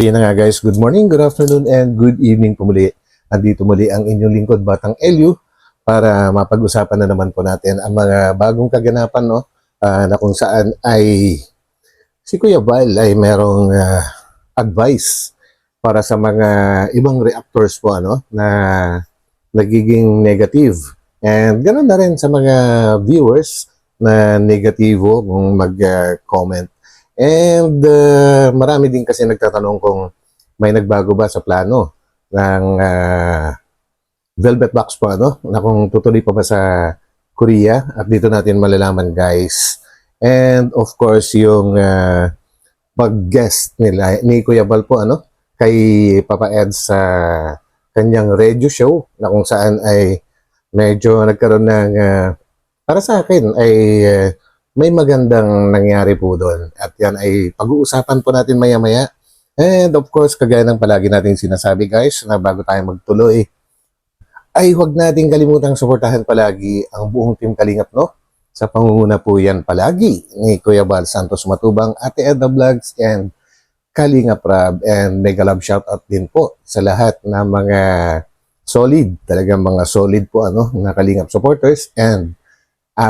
Yan na nga guys, good morning, good afternoon, and good evening po muli. Andito muli ang inyong lingkod, Batang Elio, para mapag-usapan na naman po natin ang mga bagong kaganapan, no? Na kung saan ay si Kuya Val ay merong advice para sa mga ibang reactors po na nagiging negative. And ganoon na rin sa mga viewers na negatibo kung mag-comment. And marami din kasi nagtatanong kung may nagbago ba sa plano ng Velvet Box po, na kung tutuloy pa ba sa Korea. At dito natin malalaman, guys. And of course, yung pag-guest nila ni Kuya Val po, kay Papa Ed sa kanyang radio show, na kung saan ay medyo nagkaroon ng para sa akin ay may magandang nangyari po doon. At yan ay pag-uusapan po natin maya-maya. And of course, kagaya ng palagi natin sinasabi, guys, na bago tayo magtuloy, ay huwag natin kalimutang suportahan palagi ang buong Team Kalingap, no? Sa pangunguna po yan palagi ni Kuya Val Santos Matubang, Ate Edna Vlogs, and Kalingap Rab. And mega love shoutout din po sa lahat ng mga solid, talagang mga solid po, na Kalingap supporters, and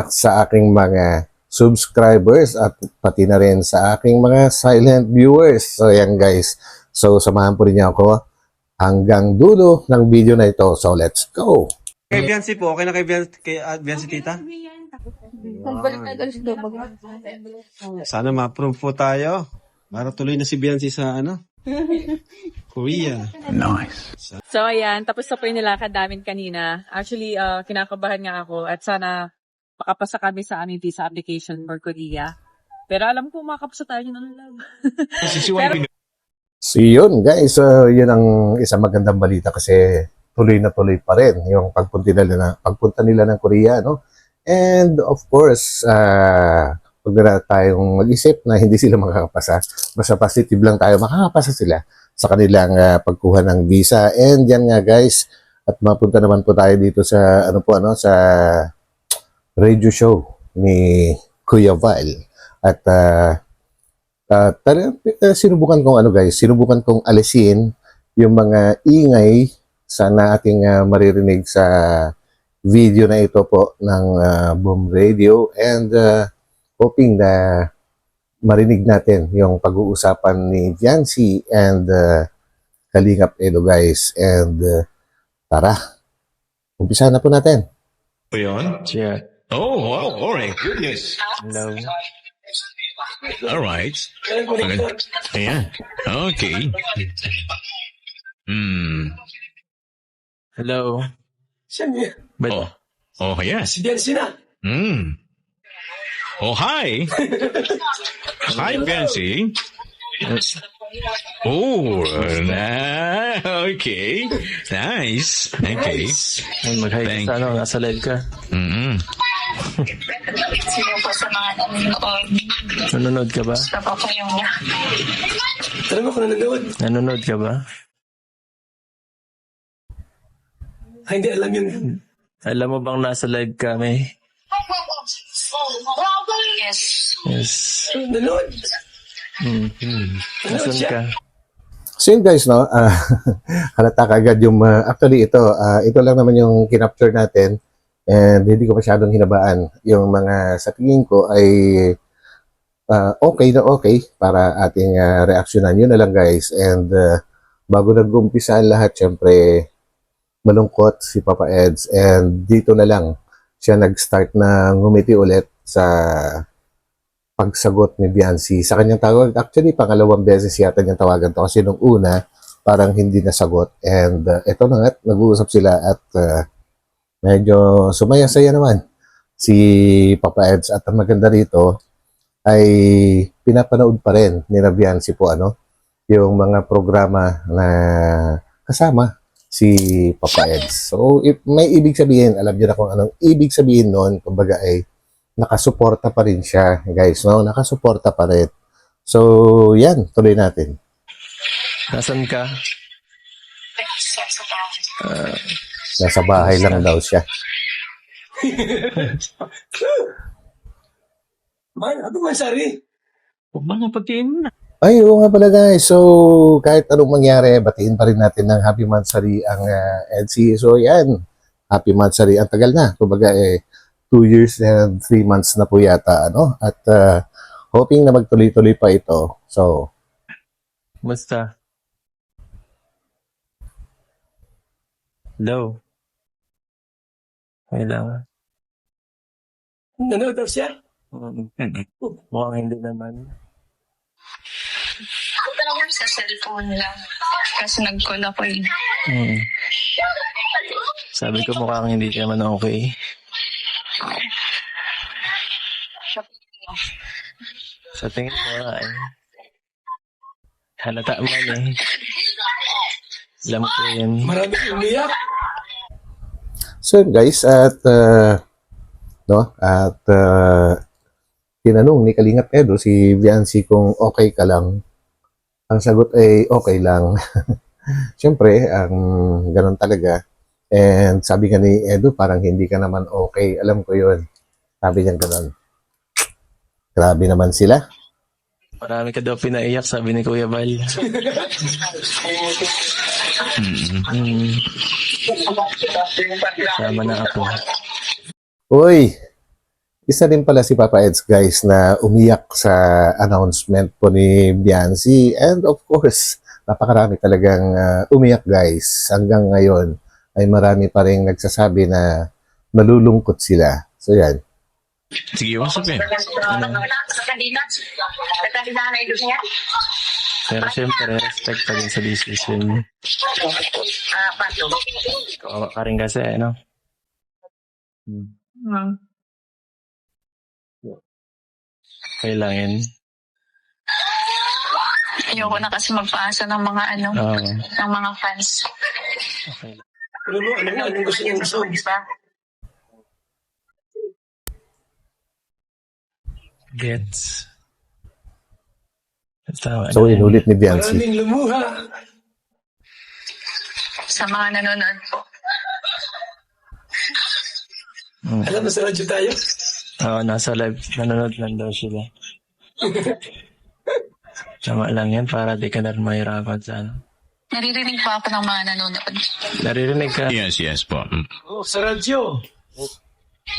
sa aking mga subscribers at pati na rin sa aking mga silent viewers. So yan guys. So samahan po rin niyo ako hanggang dulo ng video na ito. So let's go! Kay Biancy po, okay na kay Biancy tita? Sana ma-approve po tayo. Para tuloy na si Biancy sa Korea. Nice. So ayan, tapos na po yung nilakad namin kanina. Actually, kinakabahan nga ako at sana makapasa kami sa aming visa application for Korea. Pero alam ko makapasa tayo ng love. Pero, So yun guys, yun ang isang magandang balita kasi tuloy na tuloy pa rin yung pagpunta nila ng Korea, no? And of course, huwag na tayong mag-isip na hindi sila makakapasa. Basta positive lang tayo, makakapasa sila sa kanilang pagkuha ng visa. And yan nga guys, at mapunta naman po tayo dito sa sa radio show ni Kuya Val. At sinubukan kong alisin yung mga ingay sana ating maririnig sa video na ito po ng Boom Radio, and hoping na marinig natin yung pag-uusapan ni Biancy and Kalingap Edo guys. And tara, umpisa na po natin. Yun? Yeah. Oh, wow. All right. Good news. No. All right. Ayan. Okay. Hello. Oh. Oh, yes. Oh, hi. Hi, Biancy. Oh, okay. Nice. Okay. Ay, mag-hi ka sa nasa live ka. Sino po sa mga nanonood? Nanonood ka ba? Sa papayong niya. Nanonood ka ba? Hindi alam yun. Alam mo bang nasa live kami? Yes. Yes. Nanonood? Nasaan ka? So yun guys, halata kagad yung, actually ito lang naman yung kinapture natin, and hindi ko masyadong hinabaan. Yung mga sa tingin ko ay okay para ating reaksyonan. Yun na lang guys. And bago nag-umpisa ang lahat, syempre malungkot si Papa Eds, and dito na lang siya nag-start na ngumiti ulit sa pagsagot ni Biancy sa kanyang tawag. Actually, pangalawang beses yata niyang tawagan to kasi nung una, parang hindi nasagot. And ito na nga, nag-uusap sila at medyo sumaya-saya naman si Papa Eds. At ang maganda rito ay pinapanood pa rin ni Biancy po yung mga programa na kasama si Papa Eds. So, if may ibig sabihin, alam niyo na kung anong ibig sabihin noon, kumbaga ay nakasuporta pa rin siya, guys, no? Nakasuporta pa rin. So, yan, tuloy natin. Nasaan ka? Nasa bahay lang daw siya. Man, ano man, Sari? Huwag man nga pagtiin na. Ay, oo nga pala guys. So, kahit anong mangyari, batiin pa rin natin ng happy Mansari ang EDSI. So, yan. Happy Mansari. Ang tagal na. Kumbaga, 2 years and 3 months na po yata. Ano? At hoping na magtuloy-tuloy pa ito. So, Basta. Hello. Kailangan. Nanonood daw siya? Mukhang hindi naman. Sa cellphone lang. Kasi nag-call ako eh. Hmm. Sabi ko mukhang hindi ka naman okay. Sa tingin ko nga eh. Halata man eh. Alam ko yan. Maraming umiyak. so guys, at tinanong ni Kalingap Edo si Viancy kung okay ka lang. Ang sagot ay okay lang. Siyempre, ang ganun talaga. And sabi nga ni Edo, parang hindi ka naman okay. Alam ko yun. Sabi niya ganun. Grabe naman sila. Marami ka daw pinaiyak, sabi ni Kuya Val. Hmm. Sama na ako. Uy! Isa din pala si Papa Eds, guys, na umiyak sa announcement po ni Viancy. And of course, napakarami talagang umiyak, guys. Hanggang ngayon ay marami pa rin nagsasabi na nalulungkot sila. So yan. Sige, usap eh. Pero siyempre, respect pa din sa decision. Kawawa ka rin kasi, ano? Kailangan. Ayoko na kasi magpaasa ng mga Oo. ng mga fans. Okay. Ano mo? Anong gusto niyang song? Gets. Tama So na. inulit ni Viancy. Maraming lumuha. Sa mga nanonood po. Alam mo sa radyo tayo? Oo, nasa live. Nanonood lang daw sila. Tama lang yan para di ka na rin mahirapan sa ano. Naririnig pa ako ng mga nanonood. Naririnig ka. Yes po. Oh, sa radyo.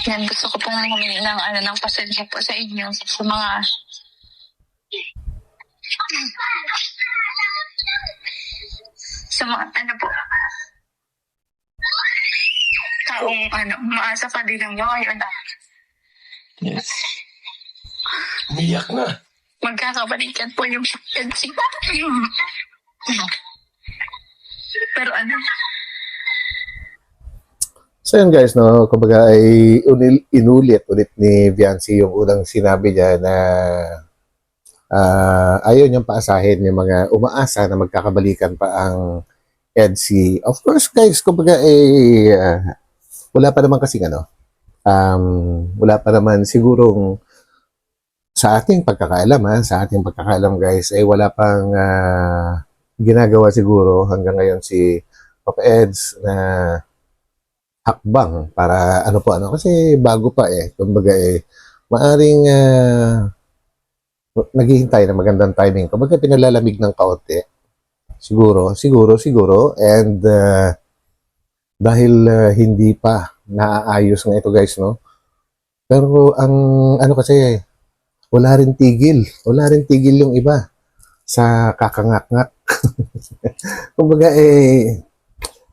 Yan, gusto ko pong humingi ng pasensya po sa inyo. Sa mga... Sa mga, po. Taong, maasa pa din ang ngayon na Yes. Umiyak na. magkakabalikan po yung pregnancy. Pero So yun guys, no, kumbaga ay inulit ulit ni Viancy yung unang sinabi niya na ayaw niyang paasahin yung mga umaasa na magkakabalikan pa ang EDSI. Of course guys, kumbaga wala pa naman kasing wala pa naman sigurong sa ating pagkakaalam sa ating pagkakaalam guys ay wala pang ginagawa siguro hanggang ngayon si Papa Eds na hakbang para kasi bago pa kumbaga maaring naghihintay ng magandang timing kumbaga pinalalamig ng kaunti siguro and dahil hindi pa naaayos nga ito guys no pero ang kasi wala rin tigil yung iba sa kakangak-ngak kumbaga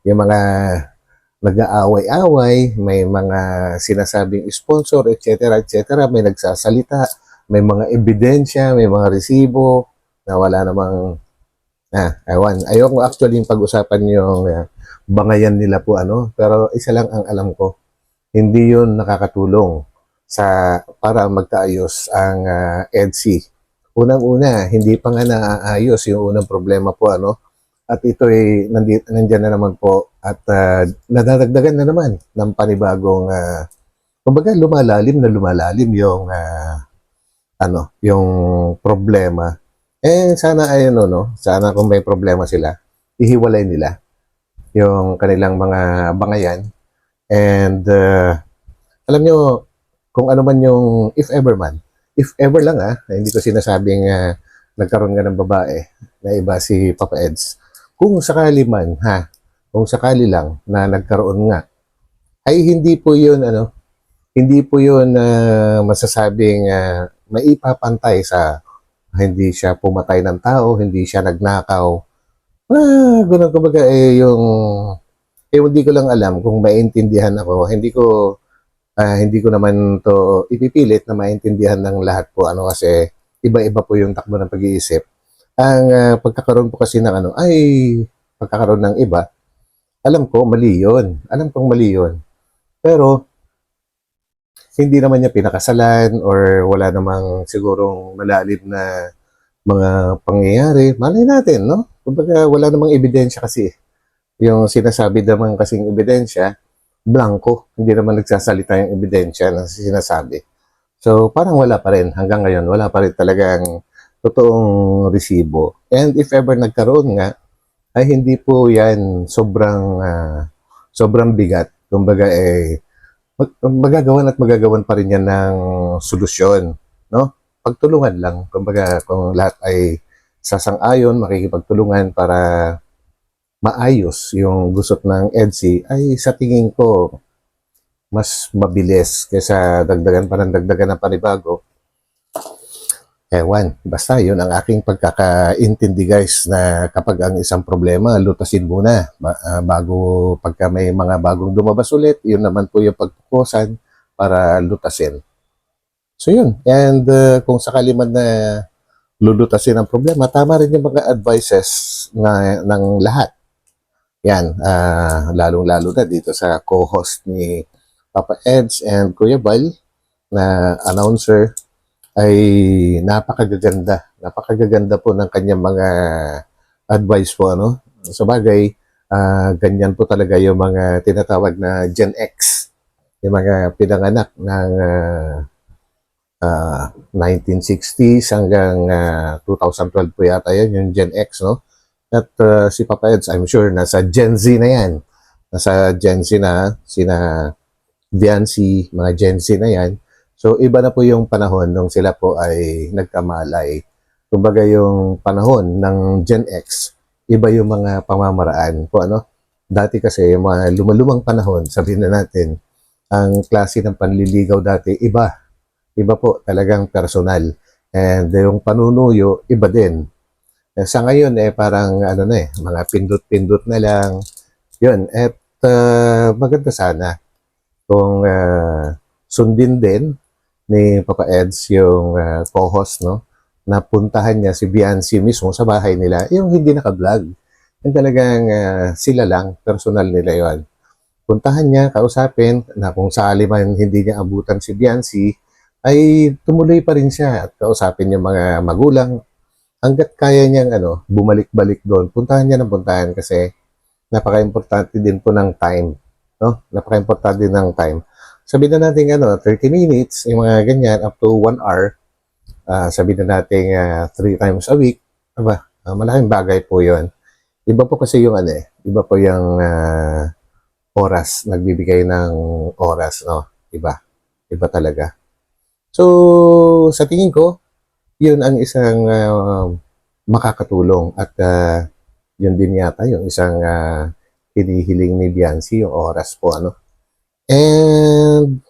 yung mga nag-aaway-away, may mga sinasabing sponsor, etc., may nagsasalita, may mga ebidensya, may mga resibo, na wala namang, ayoko actually yung pag-usapan yung bangayan nila po, pero isa lang ang alam ko, hindi yun nakakatulong para magkaayos ang EDSI. Unang-una, hindi pa nga naaayos yung unang problema po, at ito ay nandiyan na naman po at nadadagdagan na naman ng panibagong kumbaga lumalalim yung yung problema. Sana sana kung may problema sila, ihiwalay nila yung kanilang mga bangayan and alam nyo kung ano man yung if ever lang hindi ko sinasabing nagkaroon nga ng babae na iba si Papa Eds, kung sakali man, kung sakali lang na nagkaroon nga, ay hindi po yun, hindi po yun masasabing maipapantay sa hindi siya pumatay ng tao, hindi siya nagnakaw. Ganun kumbaga hindi ko lang alam kung maintindihan ako. Hindi ko naman to ipipilit na maintindihan ng lahat po kasi iba-iba po yung takbo ng pag-iisip. Ang pagkakaroon po kasi ng pagkakaroon ng iba, alam ko mali yun. Alam kong mali yun. Pero hindi naman niya pinakasalan or wala namang sigurong malalim na mga pangyayari. Malay natin, no? Kumbaga wala namang ebidensya kasi. Yung sinasabi naman kasing ebidensya, blanco. Hindi naman nagsasalita yung ebidensya na sinasabi. So, parang wala pa rin. Hanggang ngayon, wala pa rin talagang totoong resibo. And if ever nagkaroon nga, ay hindi po yan sobrang bigat. Kumbaga, magagawan pa rin yan ng solusyon. No? Pagtulungan lang. Kumbaga, kung lahat ay sasang-ayon, makikipagtulungan para maayos yung gusot ng EDSI, ay sa tingin ko, mas mabilis kaysa dagdagan pa ng dagdagan ng panibago. Ewan, basta yun ang aking pagkakaintindi guys, na kapag ang isang problema, lutasin muna bago pagka may mga bagong lumabas ulit, yun naman po yung pagpukusan para lutasin. So yun, and kung sakali man na lulutasin ang problema, tama rin yung mga advices ng lahat. Yan, lalong-lalo na dito sa co-host ni Papa Eds and Kuya Bal na announcer, ay napakagaganda. Napakagaganda po ng kanyang mga advice po, Sa bagay, ganyan po talaga yung mga tinatawag na Gen X. Yung mga pinanganak ng 1960s hanggang 2012 po yata yan, yung Gen X, no? At si Papa Eds, I'm sure, nasa Gen Z na yan. Nasa Gen Z na, sina Viancy, mga Gen Z na yan. So, iba na po yung panahon nung sila po ay nagkamalay. Kumbaga yung panahon ng Gen X, iba yung mga pamamaraan po, Dati kasi, yung mga lumalumang panahon, sabihin na natin, ang klase ng panliligaw dati, iba. Iba po, talagang personal. And yung panunuyo, iba din. Sa ngayon, parang, mga pindot-pindot na lang. Yun, at maganda sana kung sundin din ni Papa Eds yung co-host, na puntahan niya si Viancy mismo sa bahay nila, yung hindi naka-vlog. Yung talagang sila lang, personal nila yon. Puntahan niya, kausapin, na kung sakali man hindi niya abutan si Viancy, ay tumuloy pa rin siya at kausapin yung mga magulang hanggat kaya niyang bumalik-balik doon. Puntahan niya ng puntahan kasi napaka-importante din po ng time, Napaka-importante din ng time. Sabihin na natin 30 minutes, yung mga ganyan, up to 1 hour. Sabihin na natin 3 times a week. Malaking bagay po yon. Iba po kasi yung iba po yung oras, nagbibigay ng oras, Iba. Iba talaga. So, sa tingin ko, yun ang isang makakatulong at yun din yata yung isang hinihiling ni Viancy, yung oras po, And,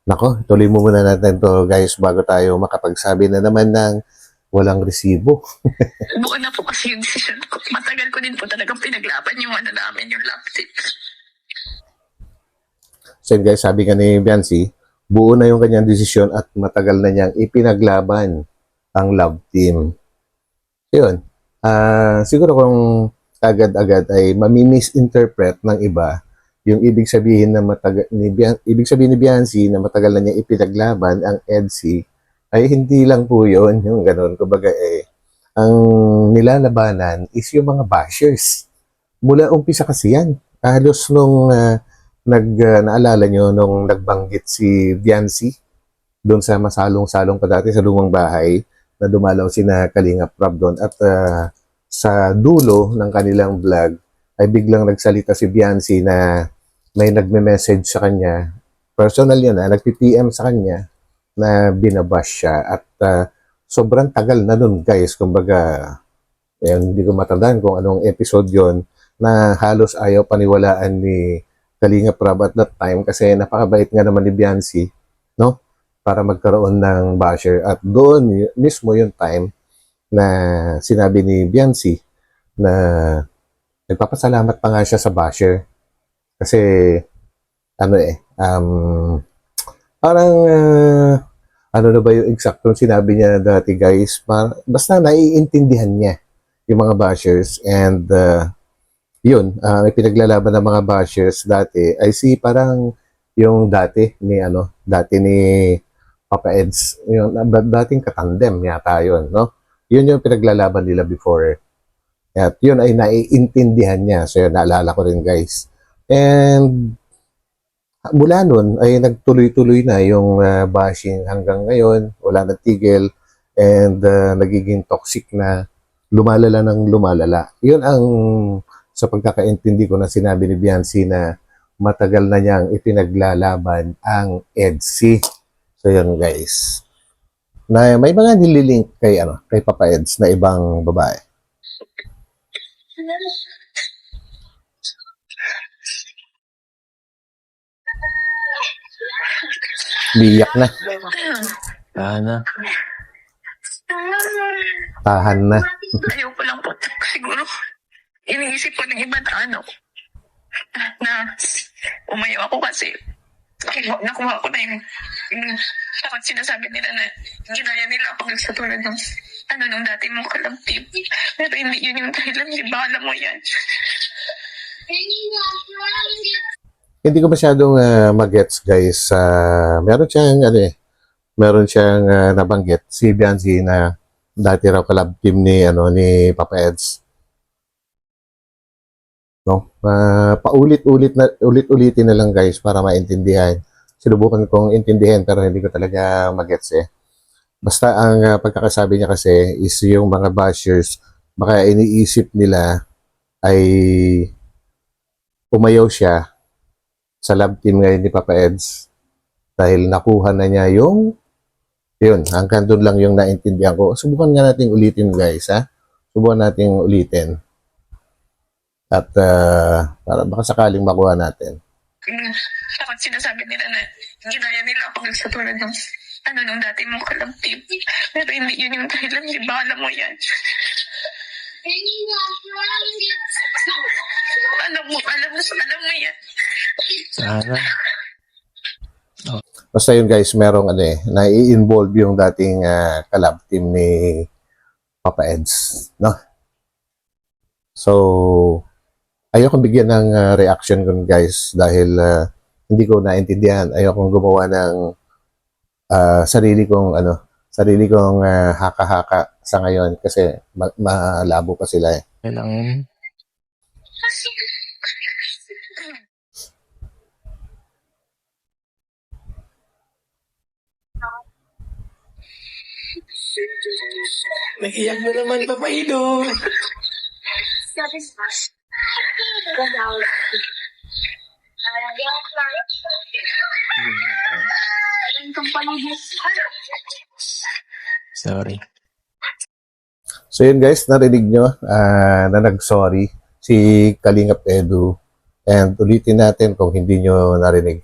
nako, tuloy mo muna natin to guys bago tayo makapagsabi na naman ng walang resibo. Buo na po kasi yung decision ko. Matagal ko din po talagang pinaglaban yung namin, yung love team. So guys, sabi nga ni Viancy, buo na yung kanyang desisyon at matagal na niyang ipinaglaban ang love team. Yun. Siguro kung agad-agad ay mami-misinterpret ng iba yung ibig sabihin ni Viancy na matagal na niya ipinaglaban ang EDSI, ay hindi lang po yun, yung ganun. Kumbaga ang nilalabanan is yung mga bashers. Mula umpisa kasi yan. Halos nung naalala nyo nung nagbanggit si Viancy doon sa masalong-salong pa dati sa lumang bahay na dumalaw sina Kalinga Prab doon at sa dulo ng kanilang vlog ay biglang nagsalita si Viancy na may nagme-message sa kanya, personal yun nagpi-PM sa kanya na binabash siya at sobrang tagal na nun guys. Kumbaga, hindi ko matandaan kung anong episode yon na halos ayaw paniwalaan ni Kalinga Prab at that time kasi napakabait nga naman ni Biancy, no? Para magkaroon ng basher. At doon mismo yung time na sinabi ni Biancy na nagpapasalamat pa nga siya sa basher. Kasi, parang, ano na ba yung eksaktong sinabi niya dati guys? Basta naiintindihan niya yung mga bashers and may pinaglalaban ng mga bashers dati ay parang yung dati ni Papa Eds, yung dating katandem yata yun, no? Yun yung pinaglalaban nila before. At yun ay naiintindihan niya. So yun, naalala ko rin guys. And mula nun ay nagtuloy-tuloy na yung bashing hanggang ngayon. Wala nagtigil and nagiging toxic na lumalala ng lumalala. Yun ang sa pagkakaintindi ko na sinabi ni Biancy na matagal na niyang ipinaglalaban ang EDSI. So yun guys. Na may mga nililink kay Papa Eds na ibang babae. Biyak na. Sana. Tahan na. Ayaw ko lang po. Siguro, iniisip ko ng iba na umayaw ako kasi nakuha ko na yung takot sinasabi nila na ginaya nila ako sa tulad ng nung dati mong kalabtib. Pero hindi yun yung dahilan. Di ba alam mo yan? Hindi ko masyadong magets guys. Meron siyang nabanggit si Biancy na dati raw kalab team ni Papa Eds. No? Ulit-ulitin na lang guys para maintindihan. Sinubukan kong intindihin pero hindi ko talaga magets eh. Basta ang pagkakasabi niya kasi is yung mga bashers baka iniisip nila ay umayaw siya sa lab team ngayon ni Papa Eds dahil nakuha na niya yun, hanggang doon lang yung naintindihan ko. Subukan nga natin ulitin guys, ha? Subukan natin ulitin. At para baka sakaling makuha natin. Takot sinasabi nila na ginaya nila ako sa tulad ng nung dati mong kalabtib. Pero hindi yun yung dahilan. Di ba alam mo yan? Alam mo yan. Sana. Basta yun guys, merong nai-involve yung dating collab team ni Papa Eds, no? So, ayokong bigyan ng reaction ko guys dahil hindi ko naintindihan. Ayokong gumawa ng sarili kong haka-haka sa ngayon kasi malabo pa sila eh. Kailangan. Nag-iyak na naman, Papaido. Sorry. So yun guys, narinig nyo na nag-sorry si Kalingap Edu. And ulitin natin kung hindi nyo narinig.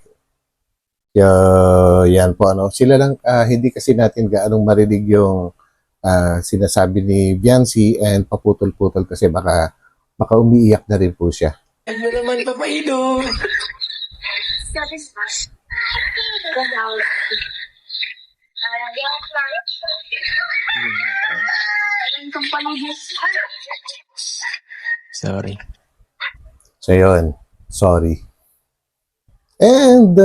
Yan po sila lang, hindi kasi natin gaanong marinig yung sinasabi ni Biancy and paputol-putol kasi baka umiiyak na rin po siya. Nag na naman, Papaido. Sorry. So yun, sorry. And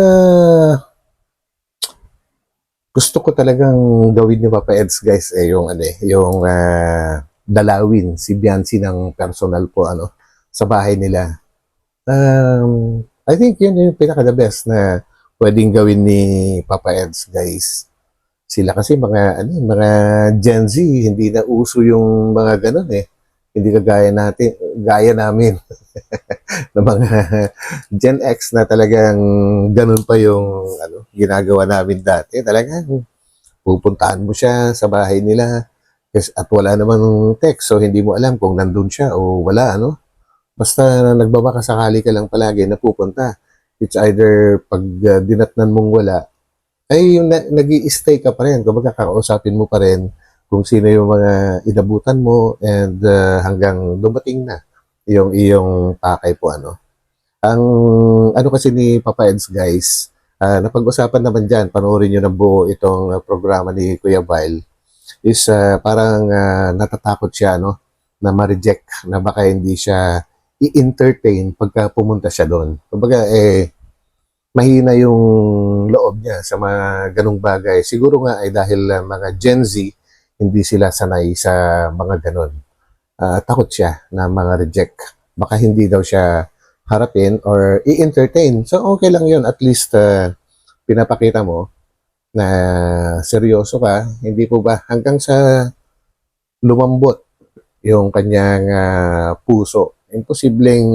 gusto ko talagang gawin ni Papa Eds guys yung dalawin si Biancy ng personal po sa bahay nila. I think yun yung pinaka-the best na pwedeng gawin ni Papa Eds guys. Sila kasi mga Gen Z, hindi na uso yung mga ganun eh. Hindi gaya namin na mga Gen X na talagang ganun pa yung ginagawa namin dati. Talagang pupuntahan mo siya sa bahay nila at wala namang text, so hindi mo alam kung nandun siya o wala, ano? Basta nagbabaka sakali ka lang palagi na pupunta. It's either pag dinatnan mong wala, ay yung nag-i-stay ka pa rin. Kumbaga, kakausapin mo pa rin kung sino yung mga inabutan mo and hanggang dumating na yung iyong pakay po, ano. Ang ano kasi ni Papa Eds, guys, napag-usapan naman dyan, panoorin nyo ng buo itong programa ni Kuya Vile, is parang natatakot siya, no, na ma-reject, na baka hindi siya i-entertain pagka pumunta siya doon. Kumbaga, mahina yung loob niya sa mga ganong bagay. Siguro nga ay dahil mga Gen Z, hindi sila sanay sa mga ganon. Takot siya na mga reject. Baka hindi daw siya harapin or i-entertain. So, okay lang yun. At least, pinapakita mo na seryoso ka. Hindi po ba hanggang sa lumambot yung kanyang puso. Imposibleng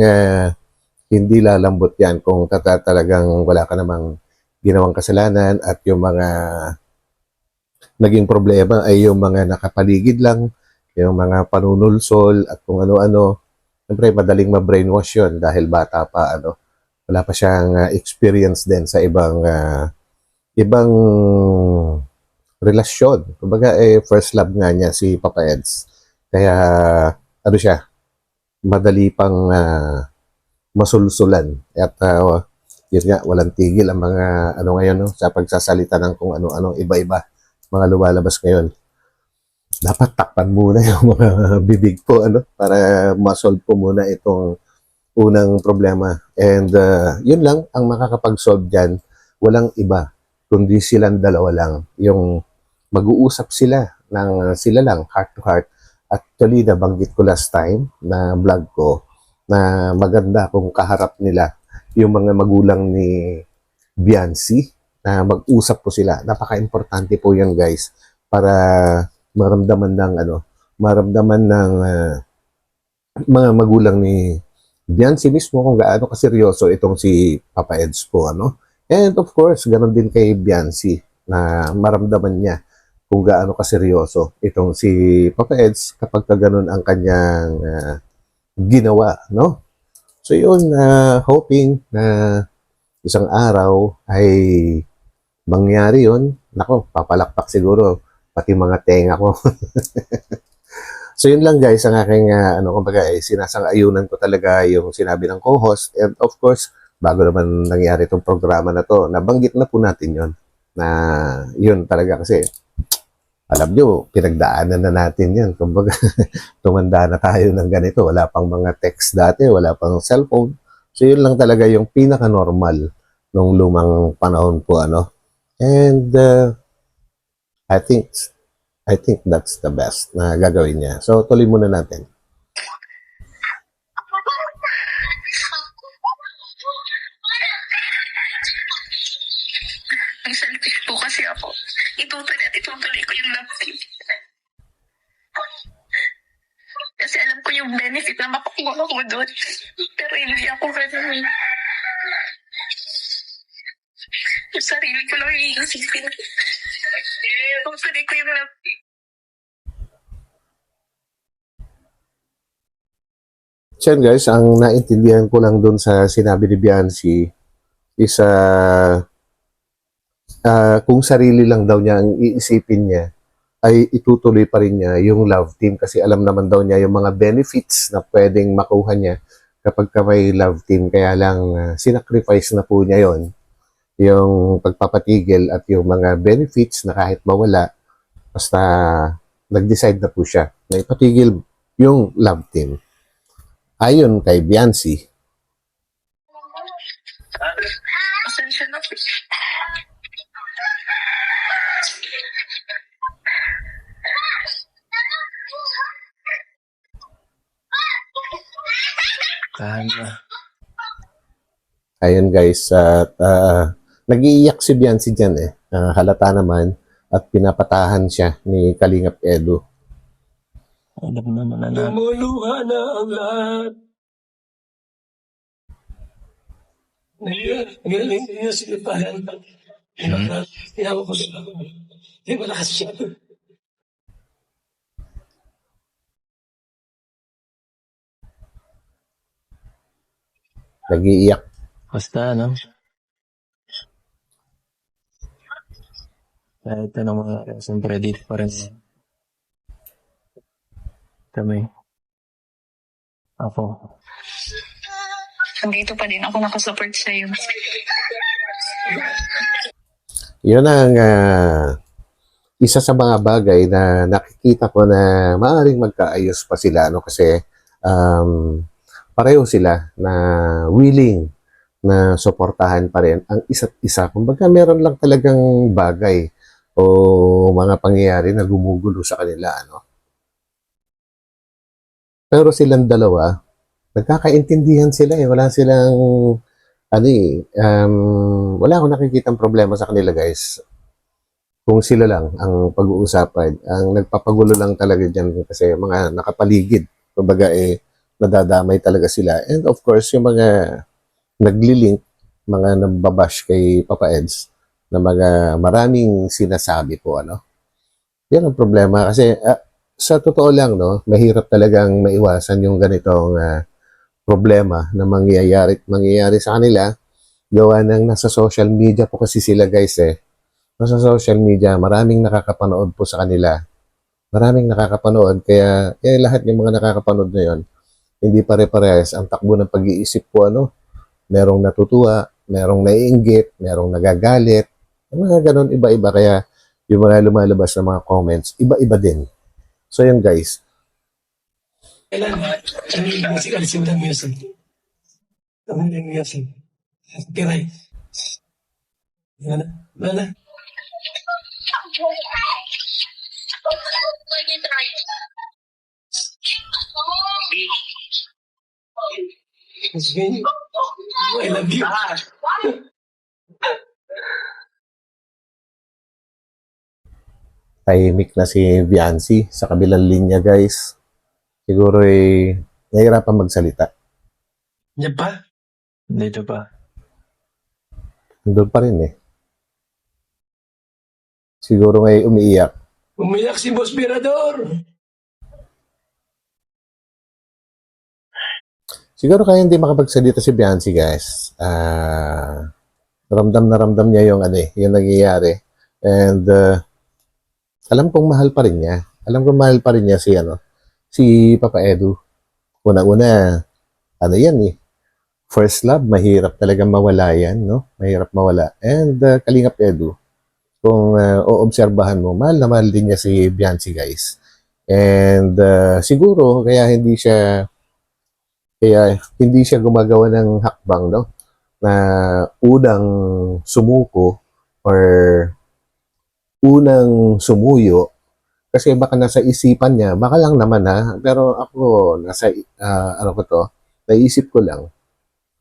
hindi lalambot yan kung talagang wala ka namang ginawang kasalanan at yung mga naging problema ay yung mga nakapaligid lang, yung mga panunulsol at kung ano-ano. Siyempre, madaling ma-brainwash yun dahil bata pa, ano. Wala pa siyang experience din sa ibang relasyon. Kumbaga, first love nga niya si Papa Eds. Kaya, ano siya, madali pang masulsulan. At yun nga, walang tigil ang mga ano ngayon, no, sa pagsasalita ng kung ano-ano, iba-iba, mga lumalabas ngayon. Dapat takpan muna yung mga bibig po, ano, para ma-solve po muna itong unang problema. And yun lang ang makakapag-solve dyan. Walang iba, kundi silang dalawa lang. Yung mag-uusap sila ng sila lang, heart to heart. Actually, nabanggit ko last time na vlog ko na maganda kung kaharap nila yung mga magulang ni Biancy na mag-usap po sila. Napaka-importante po yan, guys, para maramdaman ng mga magulang ni Biancy mismo kung gaano kaseryoso itong si Papa Eds po, ano. And of course, ganoon din kay Biancy na maramdaman niya kung gaano kaseryoso itong si Papa Eds kapag ganoon ang kanyang ginawa, no? So yun, hoping na isang araw ay mangyari yun. Nako, papalakpak siguro pati mga tenga ko. So yun lang, guys, ang aking kumbaga, sinasang-ayunan ko talaga yung sinabi ng co-host. And of course, bago naman nangyari itong programa na to, nabanggit na po natin yun. Na yun talaga kasi, alam nyo, pinagdaanan na natin yan. Kumbaga, tumanda na tayo ng ganito. Wala pang mga text dati, wala pang cellphone. So yun lang talaga yung pinaka-normal nung lumang panahon po, ano. And I think that's the best na gagawin niya. So tuloy muna natin. Ang selfish po kasi ako. Itutuloy ko yung love team. Kasi alam ko yung benefit na mapakuha ko doon. Pero hindi ako ganun. Yung sarili ko lang iisipin. Tutuloy ko yung love team. So yun, guys, ang naintindihan ko lang doon sa sinabi ni Biancy is kung sarili lang daw niya ang iisipin niya, ay itutuloy pa rin niya yung love team kasi alam naman daw niya yung mga benefits na pwedeng makuha niya kapag ka may love team. Kaya lang sinacrifice na po niya yon, yung pagpapatigil at yung mga benefits na kahit mawala, basta nag-decide na po siya na ipatigil yung love team. Ayon kay Biancy. Pasensya na po. Sana. Ayun, guys, at nag-iiyak si Biancy dyan halata naman at pinapatahan siya ni Kalingap Edu. Alam naman na natin. Lumuluha na ang lahat. Ngayon, galing niya silipahan. Kaya ko lang ako. Hindi malakas siya. Nag-iiyak. Basta, ano? Kahit anong mga, siyempre dito pa rin kami. Ako. Nandito pa din ako nakasupport sa'yo. Yun ang isa sa mga bagay na nakikita ko na maaaring magkaayos pa sila, no? Kasi pareho sila na willing na suportahan pa rin ang isa't isa. Kumbaga meron lang talagang bagay o mga pangyayari na gumugulo sa kanila, ano? Pero silang dalawa, nagkakaintindihan sila eh. Wala silang, wala akong nakikitang problema sa kanila, guys. Kung sila lang ang pag-uusapan, ang nagpapagulo lang talaga dyan kasi mga nakapaligid. Kumbaga nadadamay talaga sila. And of course, yung mga naglilink, mga nababash kay Papa Eds, na mga maraming sinasabi po, ano. Yan ang problema kasi sa totoo lang, no, mahirap talagang maiwasan yung ganitong problema na mangyayari sa kanila. Gawa ng nasa social media po kasi sila, guys, eh. Nasa social media, maraming nakakapanood po sa kanila. Maraming nakakapanood, kaya lahat ng mga nakakapanood na yon, hindi pare-parehas ang takbo ng pag-iisip po, ano. Merong natutuwa, merong naiinggit, merong nagagalit, mga ganun, iba-iba. Kaya yung mga lumalabas na mga comments, iba-iba din. So yun, guys. Kailangan, music, alisin mo ng music. Ano yung music? Kiray. Mana? Sige. I love you. Tahimik na si Viancy sa kabilang linya, guys. Siguro nahihirapan magsalita. Yan pa? Dito pa. Nandun pa rin eh. Siguro may umiiyak. Umiyak si Boss Mirador. Siguro kaya hindi makapagsalita si Viancy, guys. Ramdam na ramdam niya yung yung nangyayari. And alam kong mahal pa rin niya. Alam kong mahal pa rin niya si Papa Edu. Una-una, yan eh. First love, mahirap talagang mawala yan, no? Mahirap mawala. And Kalingap Edu, kung oobserbahan mo, mahal na mahal din niya si Viancy, guys. And siguro, kaya hindi siya gumagawa ng hakbang, no? Na unang sumuko or unang sumuyo, kasi baka nasa isipan niya, baka lang naman pero ako, naisip ko lang,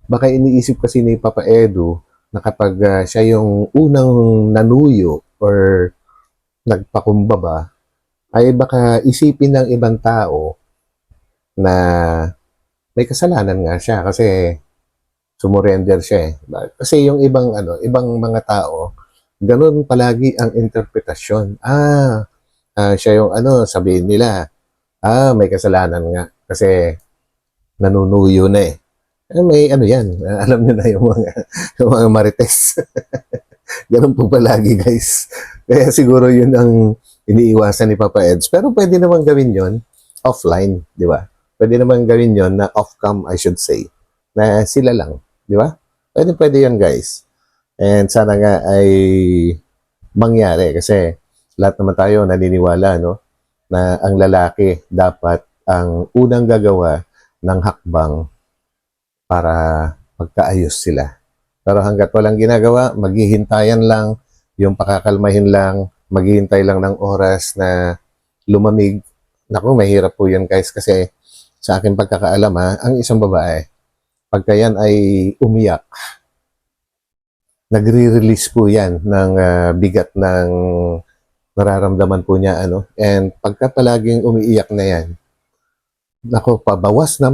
baka iniisip kasi ni Papa Edu na kapag siya yung unang nanuyo or nagpakumbaba, ay baka isipin ng ibang tao na may kasalanan nga siya kasi sumurrender siya eh. Kasi yung ibang mga tao, ganun palagi ang interpretasyon. Siya yung sabihin nila, may kasalanan nga kasi nanunuyo na eh. May yan, alam niyo na yung mga marites. Ganun po palagi, guys. Kaya siguro yun ang iniiwasan ni Papa Eds. Pero pwede naman gawin yon offline, di ba? Pwede naman gawin yon na off-cam, I should say. Na sila lang, di ba? Pwede yan, guys. And sana nga ay mangyari kasi lahat naman tayo naniniwala, no, na ang lalaki dapat ang unang gagawa ng hakbang para magkaayos sila. Pero hanggat walang ginagawa, maghihintayan lang, yung pakakalmahin lang, maghihintay lang ng oras na lumamig. Naku, mahirap po yun, guys, kasi sa aking pagkakaalam, ang isang babae, pagka yan ay umiyak, nagre-release po yan ng bigat ng nararamdaman po niya, and pagka palaging umiiyak na yan, nako, pabawas na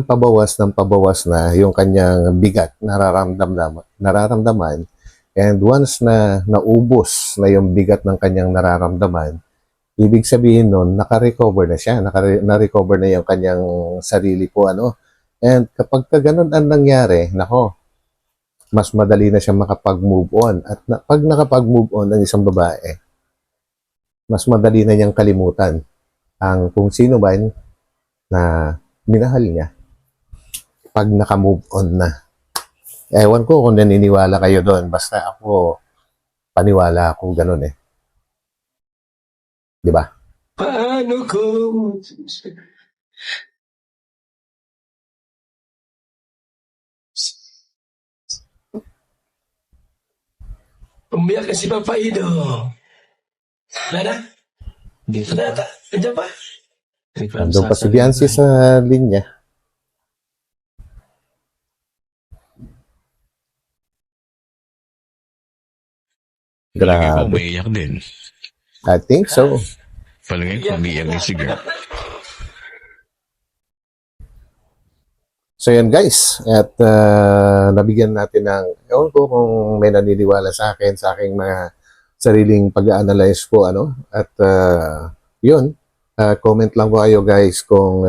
yung kanyang bigat nararamdaman, And once na naubos na yung bigat ng kanyang nararamdaman, ibig sabihin nun, naka-recover na siya, na-recover na yung kanyang sarili po, ano. And kapag ka ganun ang nangyari, nako, mas madali na siya makapag-move on. At pag nakapag-move on ang isang babae, mas madali na niyang kalimutan ang kung sino man na minahal niya pag naka-move on na. Ewan ko kung naniniwala kayo doon. Basta ako, paniwala ako ganun eh. Di ba? Paano kung... Umiyak na si Papa Ido. Wala na? Dito Wala pa. na. Andiyan pa? Wait lang, Nandun pa si sasabihin Biancy ko sa linya. Palagay ko Grabe. umiiyak din. I think so. Palagay ko umiiyak din si girl. So yan guys, at nabigyan natin ng, ewan ko kung may naniniwala sa akin, sa aking mga sariling pag-analyze po, ano, at yun, comment lang po kayo guys kung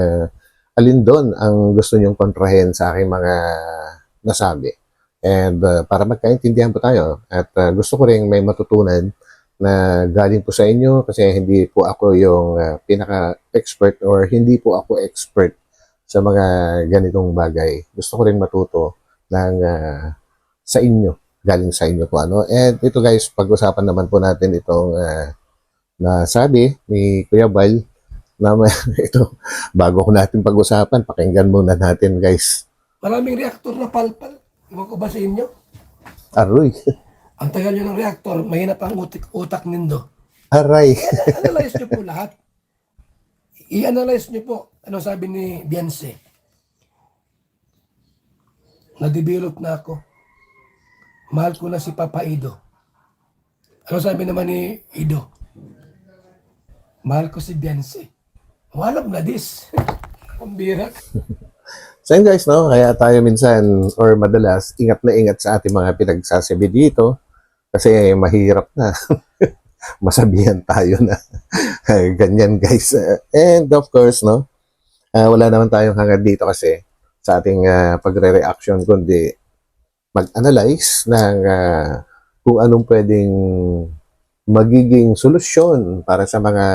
alin doon ang gusto nyong kontrahen sa aking mga nasabi. And para magkaintindihan po tayo, at gusto ko rin may matutunan na galing po sa inyo kasi hindi po ako yung pinaka-expert or hindi po ako expert sa mga ganitong bagay. Gusto ko rin matuto ng sa inyo, galing sa inyo po ano. And ito guys, pag-usapan naman po natin itong nasabi ni Kuya Bal na ito, bago ko natin pag-usapan, pakinggan muna natin guys. Maraming reaktor na palpal. Iwan ko ba sa inyo? Aroy, Ang tagal nyo ng reaktor, mahina pa ang utak nindo. aray. Analyze nyo po lahat. I-analyze nyo po. Ano sabi ni Biancy? Na-develop na ako. Mahal ko na si Papa Ido. Ano sabi naman ni Ido? Mahal ko si Biancy. Walang na this. Ang bira. So yun guys, no? Kaya tayo minsan or madalas ingat na ingat sa ating mga pinagsasabi dito kasi mahirap na. Masabihan tayo na ganyan guys. And of course, no? Wala naman tayong hangad dito kasi sa ating pagre-reaction kundi mag-analyze ng kung anong pwedeng magiging solusyon para sa mga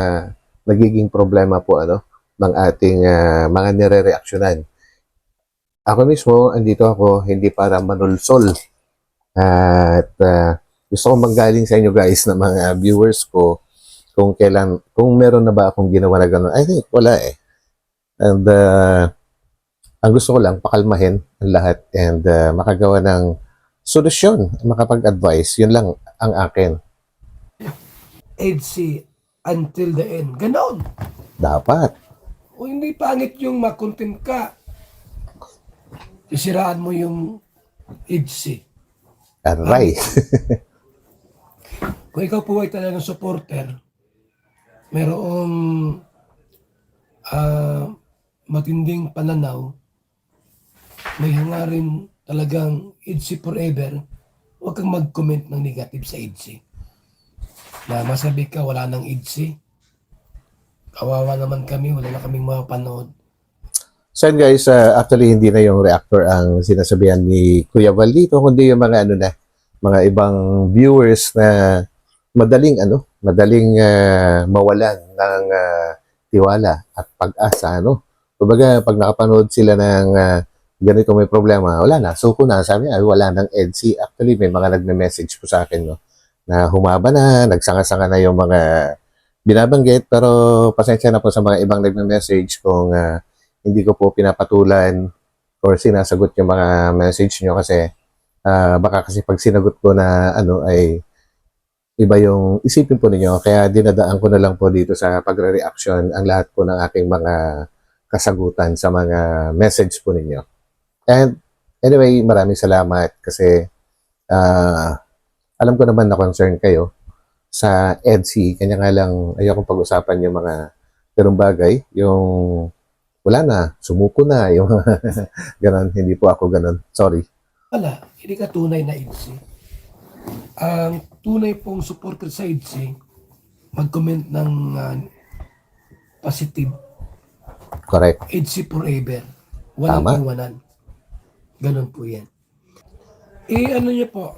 nagiging problema po ano ng ating mga nire-reaksyonan. Ako mismo, andito ako hindi para manulsol at gusto ko manggaling sa inyo guys na mga viewers ko kung meron na ba akong ginawa na gano'n. I think wala eh. And ang gusto ko lang, pakalmahin ang lahat and makagawa ng solusyon, makapag-advise. Yun lang ang akin. EDC until the end. Ganon. Dapat. O hindi pangit yung makontent ka. Isiraan mo yung EDC. Aray. Kung ikaw po ay talagang supporter, merong matinding pananaw, may hangarin talagang EDC forever, huwag kang mag-comment ng negative sa EDC. Na masabi ka, wala nang EDC. Kawawa naman kami, wala na kaming mapanood. So yun guys, actually hindi na yung reactor ang sinasabihan ni Kuya Val dito, kundi yung mga mga ibang viewers na madaling mawalan ng tiwala at pag-asa, ano. Kumbaga, pag nakapanood sila ng ganito may problema, wala na, suko na, sabi ay wala nang EDC. Actually, may mga nagme-message po sa akin, no, na humaba na, nagsanga-sanga na yung mga binabanggit, pero pasensya na po sa mga ibang nagme-message kung hindi ko po pinapatulan or sinasagot yung mga message nyo kasi baka kasi pag sinagot ko na ay iba yung isipin po ninyo. Kaya dinadaan ko na lang po dito sa pagre-reaction ang lahat po ng aking mga kasagutan sa mga message po ninyo. And anyway, maraming salamat kasi alam ko naman na concern kayo sa EDC. Kanya nga lang ayokong pag-usapan yung mga ganung bagay. Yung wala na, sumuko na, yung ganon. Hindi po ako ganon. Sorry. Wala, hindi ka tunay na EDC. Ang tunay pong supporter sa EDSI, mag-comment ng positive, Correct. EDSI forever. Walang Tama. iwanan. Ganun po yan. Ano niyo po,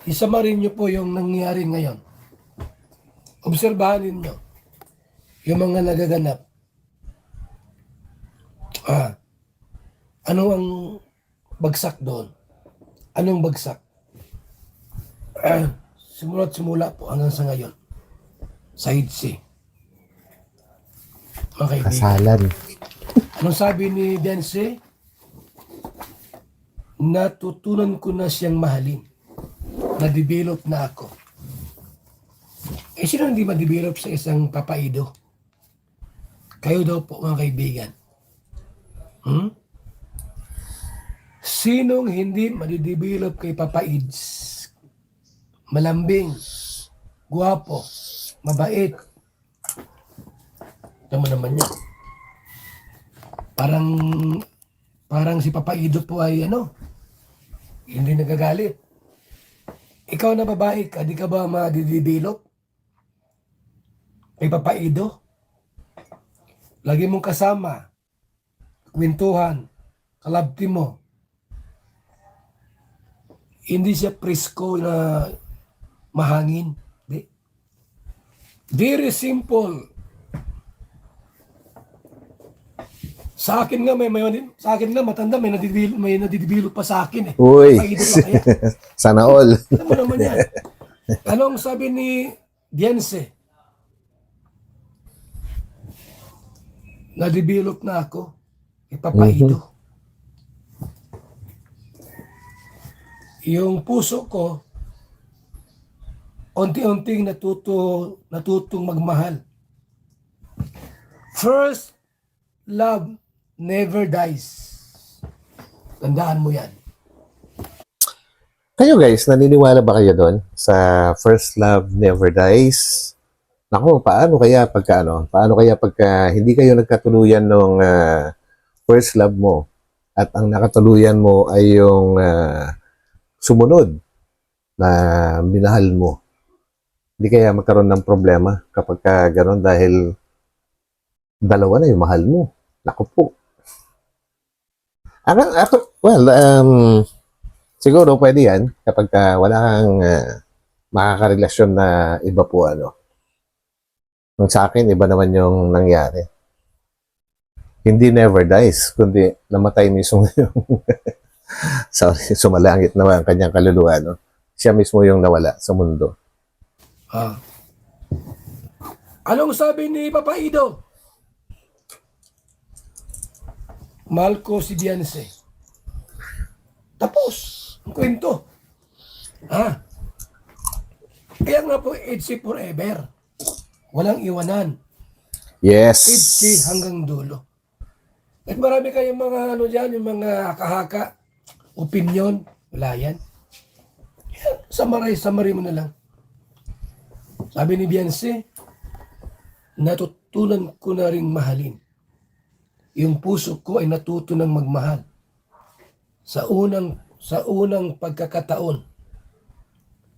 isamarin niyo po yung nangyari ngayon. Obserbahan ninyo yung mga nagaganap. Ano ang bagsak doon? Anong bagsak? Simula po hanggang sa ngayon. Sa EDSI. Mga kaibigan. Kasalan. Anong sabi ni Dense? Natutunan ko na siyang mahalin. Na-develop na ako. Sino hindi ma-develop sa isang papaido? Kayo daw po mga kaibigan. Sinong hindi ma-develop kay Papa Ids? Malambing, guwapo, mabait. Tama naman yan. Parang si Papa Ido po ay hindi nagagalit. Ikaw na babae ka, di ka ba ma-develop? Kay Papa Ido? Lagi mong kasama, kwentuhan, kalabti mo. Hindi siya presko na mahangin. Di. Very simple. Sa akin nga sa akin nga matanda may nadidevelop pa sa akin eh. Uy. Paido pa kaya. Sana all. Alam mo naman yan. Anong sabi ni Diense? Na-develop na ako. Ipapaido. Yung puso ko, unti-unting natutong magmahal. First love never dies. Tandaan mo yan. Kayo guys, naniniwala ba kayo doon sa first love never dies? Naku, paano kaya pagka hindi kayo nagkatuluyan nung first love mo at ang nakatuluyan mo ay yung sumunod na minahal mo? Hindi kaya magkaroon ng problema kapag gano'n dahil dalawa na yung mahal mo? Naku po. Siguro pwede yan kapag wala kang makakarelasyon na iba po Nung sa akin, iba naman yung nangyari. Hindi never dies, kundi namatay mismo yung sorry, sumalangit naman ang kanyang kaluluwa. Siya mismo yung nawala sa mundo. Anong sabi ni Papa Ido? Mahal ko si Beyonce. Tapos, ang kwento. Kaya nga po, EDSI forever. Walang iwanan. Yes. EDSI hanggang dulo. At marami kayong mga dyan, yung mga kahaka, opinion, wala yan. Summary mo na lang. Sabi ni Beyonce, natutunan ko na ring mahalin. Yung puso ko ay natuto ng magmahal. Sa unang pagkakataon.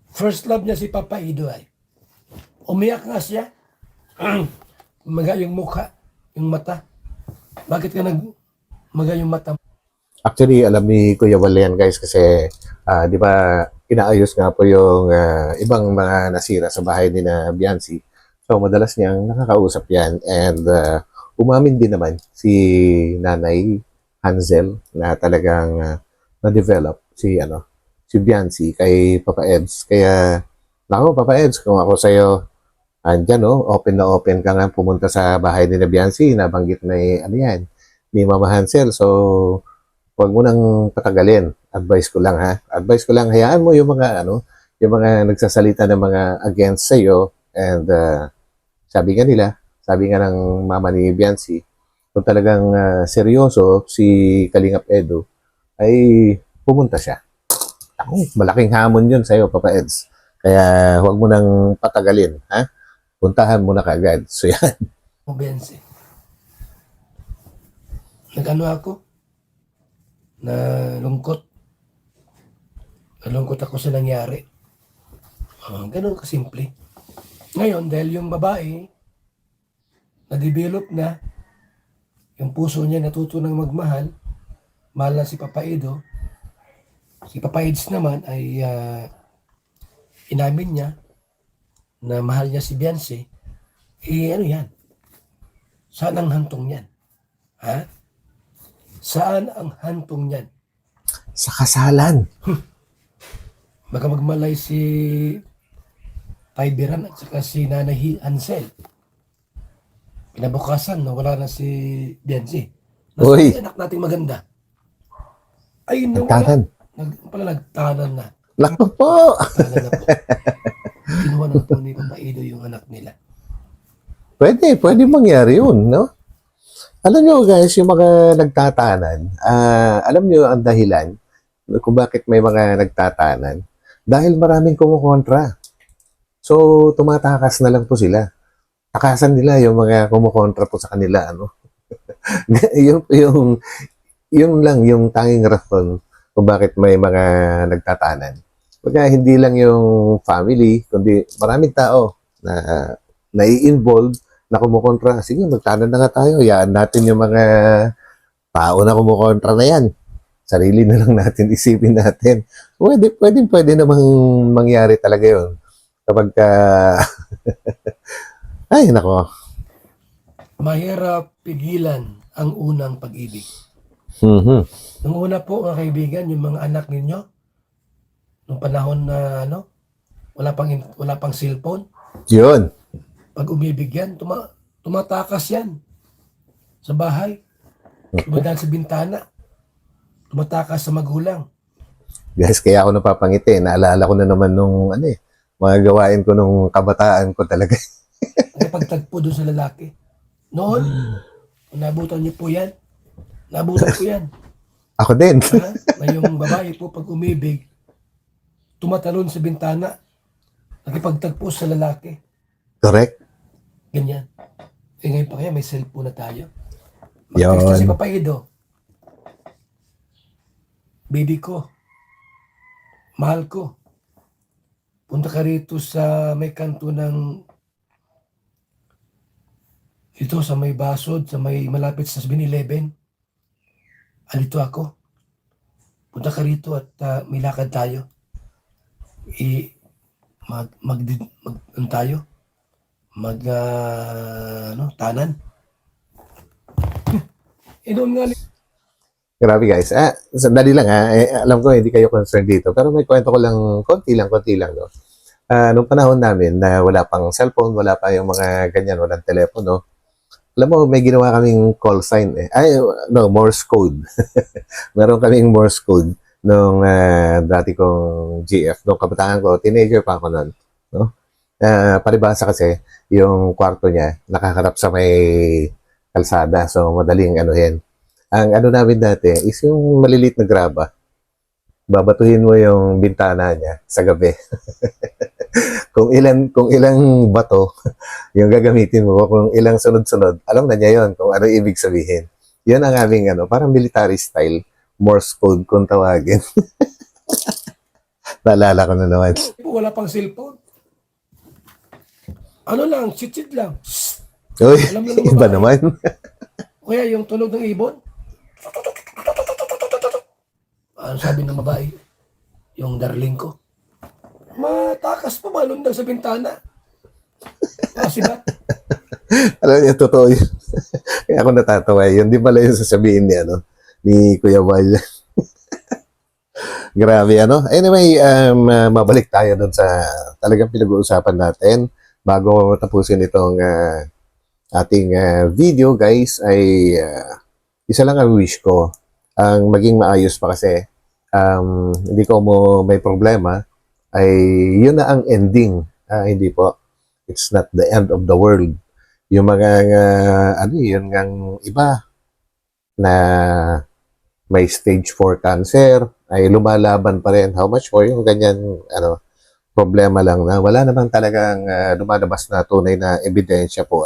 First love niya si Papa Ido ay. Umiyak nga siya. Maga yung mukha, yung mata. Bakit ka maga yung mata? Actually, alam ni Kuya Wal yan guys kasi di ba inaayos nga po yung ibang mga nasira sa bahay ni na Biancy. So madalas niyang nakakausap yan and umamin din naman si Nanay Hansel na talagang na-develop si Biancy kay Papa Eds. Kaya nako Papa Eds, kung ako sa'yo, andyan open na open ka nga pumunta sa bahay ni na Biancy, nabanggit na ni Mama Hansel. So huwag mo nang patagalin. Advice ko lang Advice ko lang, hayaan mo yung mga yung mga nagsasalita ng mga against sa iyo and sabi nga ng mama ni Biancy, kung talagang seryoso si Kalingap Edo ay pumunta siya. Malaking hamon yun sa iyo, Papa Eds. Kaya huwag mo nang patagalin, Puntahan mo na kagad. So yan. Bense. Nag-ano ako? Nalungkot ako sa nangyari. Ganun kasimple. Ngayon, dahil yung babae, na-develop na, yung puso niya natuto ng magmahal, mahal na si Papa Edo, si Papa Eds naman ay inamin niya na mahal niya si Beyonce, ano yan? Saan ang hantong yan? Ha? Saan ang hantong yan? Sa kasalan. Baka magmalay si Taybiran at saka si Nanay Hansel. Pinabukasan, wala na si Beyonce. Uy. Anak nating maganda. Ay, nawala. Nagtanan. Nagtanan na. Lako po! Tanan na po. Kinuha na po ni Papa Edo yung anak nila. Pwede mangyari yun, no? Alam nyo guys, yung mga nagtatanan, alam nyo ang dahilan kung bakit may mga nagtatanan. Dahil maraming kumukontra. So, tumatakas na lang po sila. Takasan nila yung mga kumukontra po sa kanila, ano? yung lang, yung tanging rason kung bakit may mga nagtatanan. Kaya hindi lang yung family, kundi maraming tao na nai-involve na kumukontra. Sige, magtanan na nga tayo. Yaan natin yung mga tao na kumukontra na yan. Sarili na lang natin, isipin natin. Pwede namang mangyari talaga yun. Kapag ay, nako. Mahirap pigilan ang unang pag-ibig. Mhm. Nung una po, mga kaibigan, yung mga anak ninyo, nung panahon na wala pang cellphone, Yun. pag umibig yan, tumatakas yan sa bahay, dumadaan sa bintana, tumatakas sa magulang. Guys, kaya ako napapangiti. Naalala ko na naman nung mga gawain ko nung kabataan ko talaga. Pagtagpo doon sa lalaki. Noon, nabutan niyo po yan. Nabutan ko yan. Ako din. Ha? Na yung babae po pag umibig, tumatalon sa bintana, nakipagtagpo sa lalaki. Correct? Ganyan. Ngayon pa kaya may cellphone na tayo. Yun. Mag-text na si Papa Edo. Baby ko, mahal ko, punta ka rito sa may kanto ng ito sa may Basod, sa may malapit sa 7-Eleven. Alito ako. Punta ka rito at may lakad tayo. Ano tayo? Tanan. Doon nga Grabe guys. Sandali lang alam ko hindi kayo concerned dito. Pero may kwento ko lang, konti lang. No? Nung panahon namin na wala pang cellphone, wala pa yung mga ganyan, walang telepono. Alam mo, may ginawa kaming call sign Morse code. Meron kaming Morse code nung dati kong GF, nung kabataan ko, teenager pa ako nun. No? Paribasa kasi, yung kwarto niya, nakaharap sa may kalsada. So, madaling anuhin. Ang namin dati is yung malilit na graba. Babatuhin mo yung bintana niya sa gabi. kung ilang bato yung gagamitin mo, kung ilang sunod-sunod, alam na niya yon kung ano ibig sabihin. Yun ang aming parang military style, Morse code kung tawagin. Naalala ko na naman. wala pang cellphone. Ano lang, chit-chit lang. Uy, Alam na ng iba babae. naman. Kaya yung tunog ng ibon. Ano sabi ng babae? Yung darling ko. Matakas pa malundag sa bintana. Kasi ba? Alam niya, totoo yun. Kaya ako natatawa yun. Di pala yung sasabihin ni Kuya Val. Grabe, Anyway, mabalik tayo dun sa talagang pinag-uusapan natin. Bago tapusin itong ating video, guys, ay isa lang ang wish ko. Ang maging maayos pa kasi, hindi ko may problema, ay yun na ang ending. Hindi po. It's not the end of the world. Yung mga, yun ngang iba na may stage 4 cancer, ay lumalaban pa rin. How much for yung ganyan, problema lang na wala naman talagang lumalabas na tunay na ebidensya po,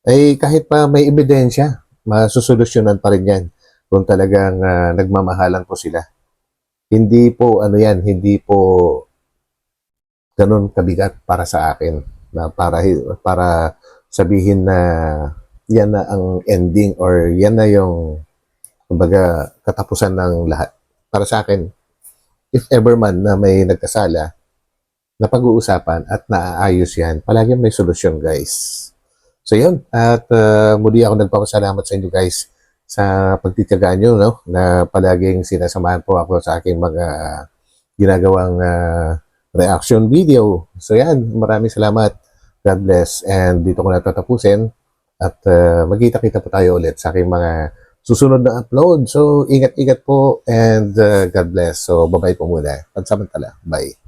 ay kahit pa may ebidensya, masusolusyonan pa rin yan kung talagang nagmamahalan po sila. Hindi po, hindi po ganun kabigat para sa akin na para sabihin na yan na ang ending or yan na yung kumbaga katapusan ng lahat. Para sa akin, if ever man na may nagkasala, na pag-uusapan at naaayos yan, palaging may solusyon, guys. So yun, at muli ako nagpapasalamat sa inyo guys sa pagtitiyagaan nyo, no? Na palaging sinasamahan po ako sa aking mga ginagawang reaction video. So yan, maraming salamat. God bless. And dito ko na tatapusin at magkita-kita po tayo ulit sa aking mga susunod na upload. So ingat-ingat po and God bless. So bye-bye po muna. Pansamantala. Bye.